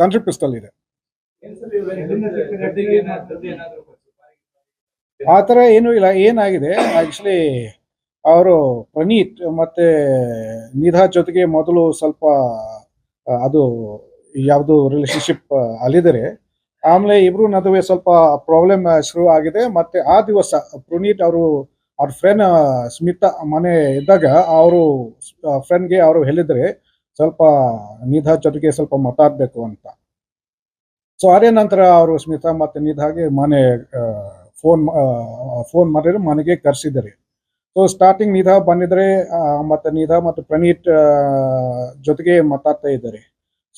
Country ಪಿಸ್ತಲ್ ಇದೆ. ಆ ಥರ ಏನೂ ಇಲ್ಲ. ಏನಾಗಿದೆ ಆ್ಯಕ್ಚುಲಿ ಅವರು ಪ್ರಣೀತ್ ಮತ್ತೆ ನಿಧಾ ಜೊತೆಗೆ ಮೊದಲು ಸ್ವಲ್ಪ ಅದು ಯಾವುದು ರಿಲೇಶನ್ಶಿಪ್ ಅಲ್ಲಿದ್ದಾರೆ. ಆಮೇಲೆ ಇಬ್ರು ನಡುವೆ ಸ್ವಲ್ಪ ಪ್ರಾಬ್ಲಮ್ ಶುರು ಆಗಿದೆ. ಮತ್ತೆ ಆ ದಿವಸ ಪುನೀತ್ ಅವರು ಅವ್ರ ಫ್ರೆಂಡ್ ಸ್ಮಿತಾ ಮನೆ ಇದ್ದಾಗ ಅವರು ಫ್ರೆಂಡ್ಗೆ ಅವರು ಹೇಳಿದ್ರೆ ಸ್ವಲ್ಪ ನಿಧಾ ಜೊತೆಗೆ ಸ್ವಲ್ಪ ಮಾತಾಡಬೇಕು ಅಂತ. ಸೊ ಅದೇ ನಂತರ ಅವರು ಸ್ಮಿತಾ ಮತ್ತು ನಿಧಾಗೆ ಮನೆ ಫೋನ್ ಮಾಡಿದ್ರೆ ಮನೆಗೆ ಕರೆಸಿದ್ದಾರೆ. ಸೊ ಸ್ಟಾರ್ಟಿಂಗ್ ನಿಧಾ ಬಂದಿದ್ರೆ ಮತ್ತು ನಿಧಾ ಮತ್ತು ಪ್ರಣೀತ್ ಜೊತೆಗೆ ಮಾತಾಡ್ತಾ ಇದ್ದಾರೆ.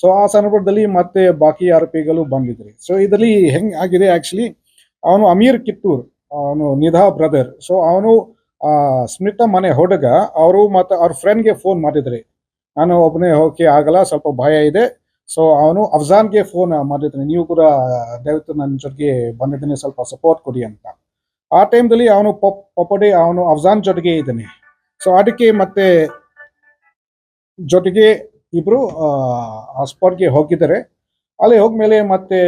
ಸೊ ಆ ಸಂದರ್ಭದಲ್ಲಿ ಮತ್ತೆ ಬಾಕಿ ಆರೋಪಿಗಳು ಬಂದಿದ್ರು. ಸೊ ಇದರಲ್ಲಿ ಹೆಂಗ್ ಆಗಿದೆ ಆ್ಯಕ್ಚುಲಿ ಅವನು ಅಮೀರ್ ಕಿತ್ತೂರ್, ಅವನು ನಿಧಾ ಬ್ರದರ್. ಸೊ ಅವನು ಸ್ಮಿತಾ ಮನೆ ಹುಡುಗ ಅವರು ಮತ್ತು ಅವ್ರ ಫ್ರೆಂಡ್ಗೆ ಫೋನ್ ಮಾಡಿದ್ರೆ ನಾನು ಒಬ್ಬನೇ ಹೋಗಕ್ಕೆ ಆಗಲ್ಲ, ಸ್ವಲ್ಪ ಭಯ ಇದೆ. ಸೊ ಅವನು ಅಫ್ಜಾನ್ಗೆ ಫೋನ್ ಮಾಡಿದ್ರೆ ನೀವು ಕೂಡ ದಯವಿಟ್ಟು ನನ್ನ ಜೊತೆಗೆ ಬಂದಿದ್ದೀನಿ, ಸ್ವಲ್ಪ ಸಪೋರ್ಟ್ ಕೊಡಿ ಅಂತ. ಆ ಟೈಮ್ದಲ್ಲಿ ಅವನು ಪಪ್ಪಡೆ ಅವನು ಅಫ್ಜಾನ್ ಜೊತೆಗೆ ಇದ್ದಾನೆ. ಸೊ ಅದಕ್ಕೆ ಮತ್ತೆ ಜೊತೆಗೆ ಇಬ್ರು ಸ್ಪಾಟ್ಗೆ ಹೋಗಿದ್ದಾರೆ. ಅಲ್ಲಿ ಹೋದ್ಮೇಲೆ ಮತ್ತೆ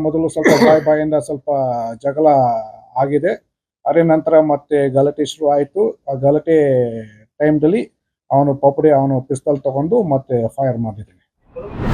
ಮೊದಲು ಸ್ವಲ್ಪ ಬಾಯಿಂದ ಸ್ವಲ್ಪ ಜಗಳ ಆಗಿದೆ. ಅದೇ ನಂತರ ಮತ್ತೆ ಗಲಾಟೆ ಶುರು ಆಯಿತು. ಆ ಗಲಾಟೆ ಟೈಮ್ದಲ್ಲಿ ಅವನು ಪಿಸ್ತಲ್ ತಗೊಂಡು ಮತ್ತೆ ಫೈರ್ ಮಾಡಿದ್ದಾನೆ.